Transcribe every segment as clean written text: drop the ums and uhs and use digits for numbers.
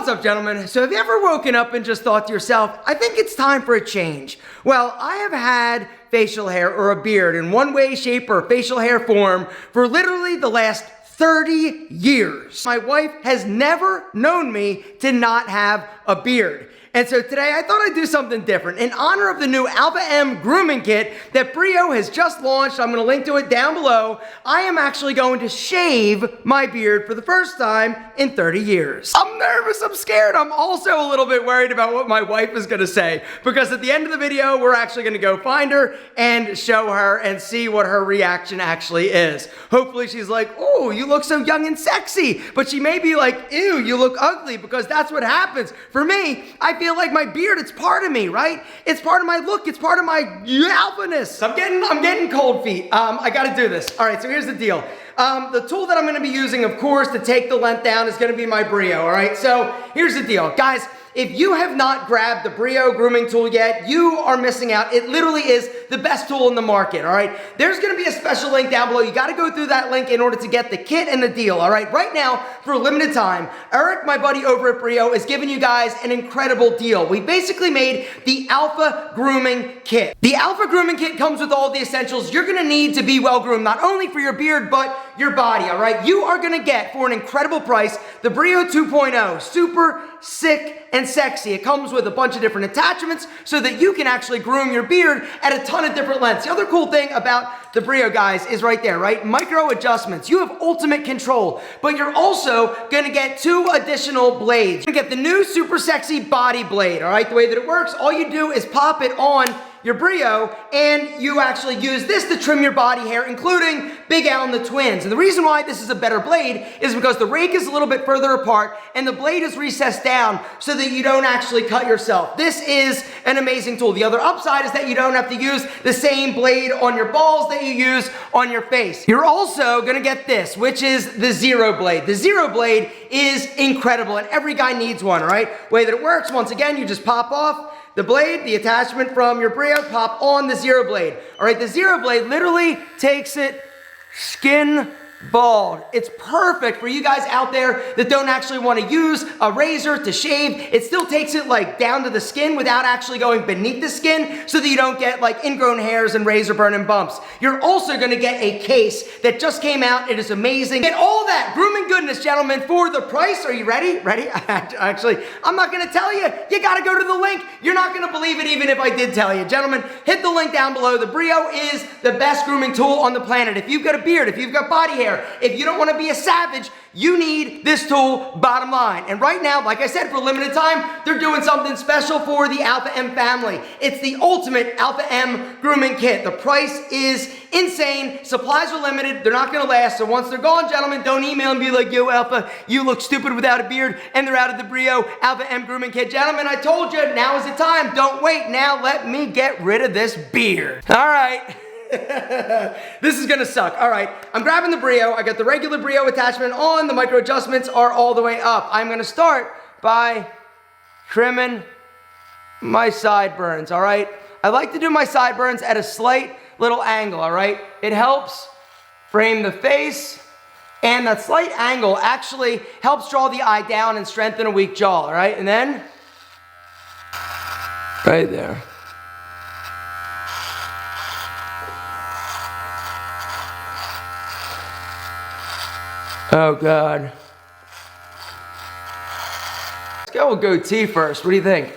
What's up, gentlemen? So have you ever woken up and just thought to yourself, I think it's time for a change? Well, I have had facial hair or a beard in one way, shape, or facial hair form for literally the last 30 years. My wife has never known me to not have a beard. And so today I thought I'd do something different. In honor of the new Alpha M Grooming Kit that Brio has just launched, I'm gonna link to it down below, I am actually going to shave my beard for the first time in 30 years. I'm nervous, I'm scared, I'm also a little bit worried about what my wife is gonna say, because at the end of the video, we're actually gonna go find her and show her and see what her reaction actually is. Hopefully she's like, oh, you look so young and sexy, but she may be like, ew, you look ugly, because that's what happens. For me, I feel like my beard, it's part of me, right? It's part of my look, it's part of my alphaness. I'm getting cold feet. I gotta do this. All right, so here's the deal. The tool that I'm gonna be using, of course, to take the length down is gonna be my Brio, all right? So here's the deal. Guys, if you have not grabbed the Brio grooming tool yet, you are missing out. It literally is the best tool in the market, all right? There's gonna be a special link down below. You gotta go through that link in order to get the kit and the deal, all right? Right now, for a limited time, Eric, my buddy over at Brio, is giving you guys an incredible deal. We basically made the Alpha Grooming Kit. The Alpha Grooming Kit comes with all the essentials you're gonna need to be well groomed, not only for your beard, but your body, all right? You are gonna get, for an incredible price, the Brio 2.0, super sick and sexy. It comes with a bunch of different attachments so that you can actually groom your beard at a ton of different lengths. The other cool thing about the Brio, guys, is right there, right? Micro adjustments. You have ultimate control, but you're also gonna get 2 additional blades. You're gonna get the new super sexy body blade, all right? The way that it works, all you do is pop it on your Brio, and you actually use this to trim your body hair, including Big Al and the twins. And the reason why this is a better blade is because the rake is a little bit further apart, and the blade is recessed down so that you don't actually cut yourself. This is an amazing tool. The other upside is that you don't have to use the same blade on your balls that you use on your face. You're also gonna get this, which is the Zero Blade. The Zero Blade is incredible, and every guy needs one, all right? The way that it works, once again, you just pop off the blade, the attachment from your Brio, pop on the Zero Blade. All right, the Zero Blade literally takes it skin bald. It's perfect for you guys out there that don't actually want to use a razor to shave. It still takes it like down to the skin without actually going beneath the skin so that you don't get like ingrown hairs and razor burn and bumps. You're also going to get a case that just came out. It is amazing. Get all that grooming goodness, gentlemen, for the price. Are you ready? Ready? Actually, I'm not going to tell you. You got to go to the link. You're not going to believe it even if I did tell you. Gentlemen, hit the link down below. The Brio is the best grooming tool on the planet. If you've got a beard, if you've got body hair, if you don't want to be a savage, you need this tool, bottom line. And right now, like I said, for a limited time, they're doing something special for the Alpha M family. It's the ultimate Alpha M Grooming Kit. The price is insane. Supplies are limited. They're not going to last. So once they're gone, gentlemen, don't email and be like, yo, Alpha, you look stupid without a beard, and they're out of the Brio Alpha M Grooming Kit. Gentlemen, I told you, now is the time. Don't wait. Now let me get rid of this beard. All right. This is gonna suck. All right, I'm grabbing the Brio. I got the regular Brio attachment on. The micro adjustments are all the way up. I'm gonna start by trimming my sideburns, all right? I like to do my sideburns at a slight little angle, all right? It helps frame the face, and that slight angle actually helps draw the eye down and strengthen a weak jaw, all right? And then, right there. Oh, God. Let's go with goatee first. What do you think?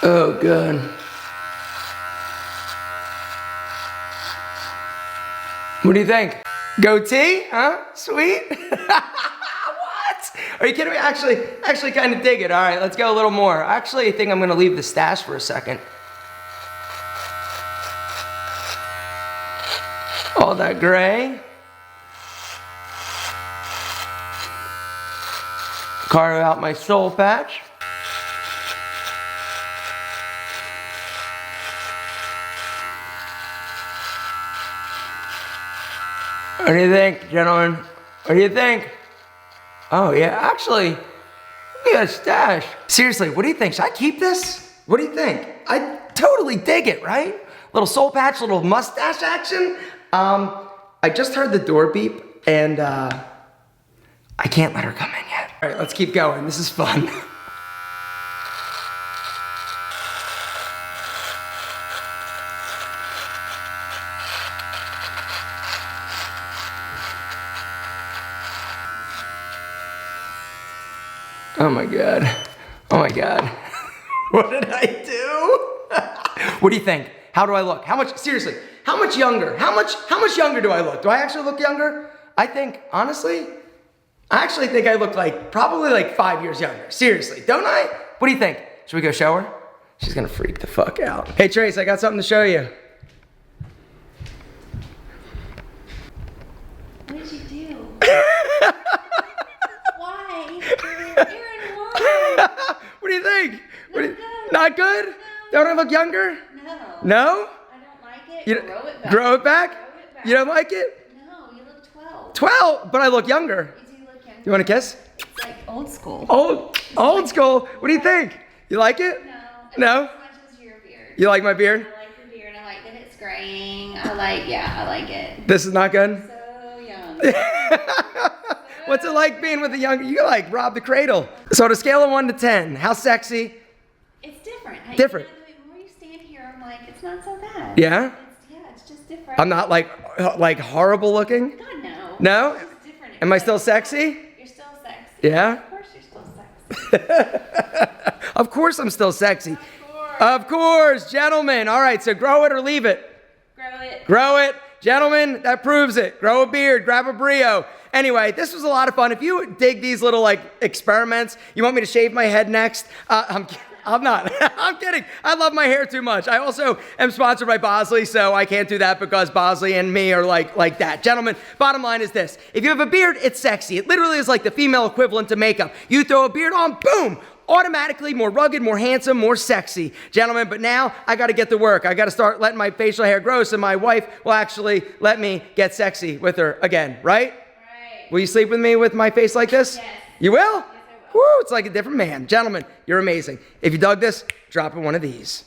Oh, God. What do you think? Goatee? Huh? Sweet? What? Are you kidding me? Actually kind of dig it. All right, let's go a little more. Actually, I think I'm going to leave the stash for a second. All that gray. Carve out my soul patch. What do you think, gentlemen? What do you think? Oh, yeah, actually, Yeah, stash. Seriously, what do you think? Should I keep this? What do you think? I totally dig it, right? Little soul patch, little mustache action. I just heard the door beep and I can't let her come in yet. All right, let's keep going. This is fun. Oh my God. Oh my God. What did I do? What do you think? How do I look? How much, seriously, how much younger? How much younger do I look? Do I actually look younger? I think, honestly, I actually think I look like, probably like 5 years younger. Seriously, don't I? What do you think? Should we go show her? She's gonna freak the fuck out. Hey Trace, I got something to show you. What did you do? Why? Aaron, why? What do you think? Good. Not good? No. Don't I look younger? No. No? I don't like it. You Grow it back. Grow it back? Grow it back. You don't like it? No, you look 12. 12, but I look younger. You do look younger. You want a kiss? It's like old school. Old school. What do you think? You like it? No. No? As much as your beard. You like my beard? I like your beard. I like that it's graying. I like it. This is not good? So young. What's it like being with a younger? You like rob the cradle. So on a scale of 1 to 10, how sexy? It's different. Different. You know, the more you stand here, I'm like, it's not so bad. Yeah? It's just different. I'm not like horrible looking? God, no. No? It's just different. Am I still sexy? You're still sexy. Yeah? Of course you're still sexy. Of course I'm still sexy. Of course. Of course, gentlemen. All right, so grow it or leave it. Grow it. Grow it. Gentlemen, that proves it. Grow a beard, grab a Brio. Anyway, this was a lot of fun. If you dig these little like experiments, you want me to shave my head next? I'm not. I'm kidding. I love my hair too much. I also am sponsored by Bosley, so I can't do that because Bosley and me are like that. Gentlemen, bottom line is this. If you have a beard, it's sexy. It literally is like the female equivalent to makeup. You throw a beard on, boom, automatically more rugged, more handsome, more sexy. Gentlemen, but now I got to get to work. I got to start letting my facial hair grow so my wife will actually let me get sexy with her again, right? Right. Will you sleep with me with my face like this? Yes. You will? Yes, I will. Woo, it's like a different man. Gentlemen, you're amazing. If you dug this, drop in one of these.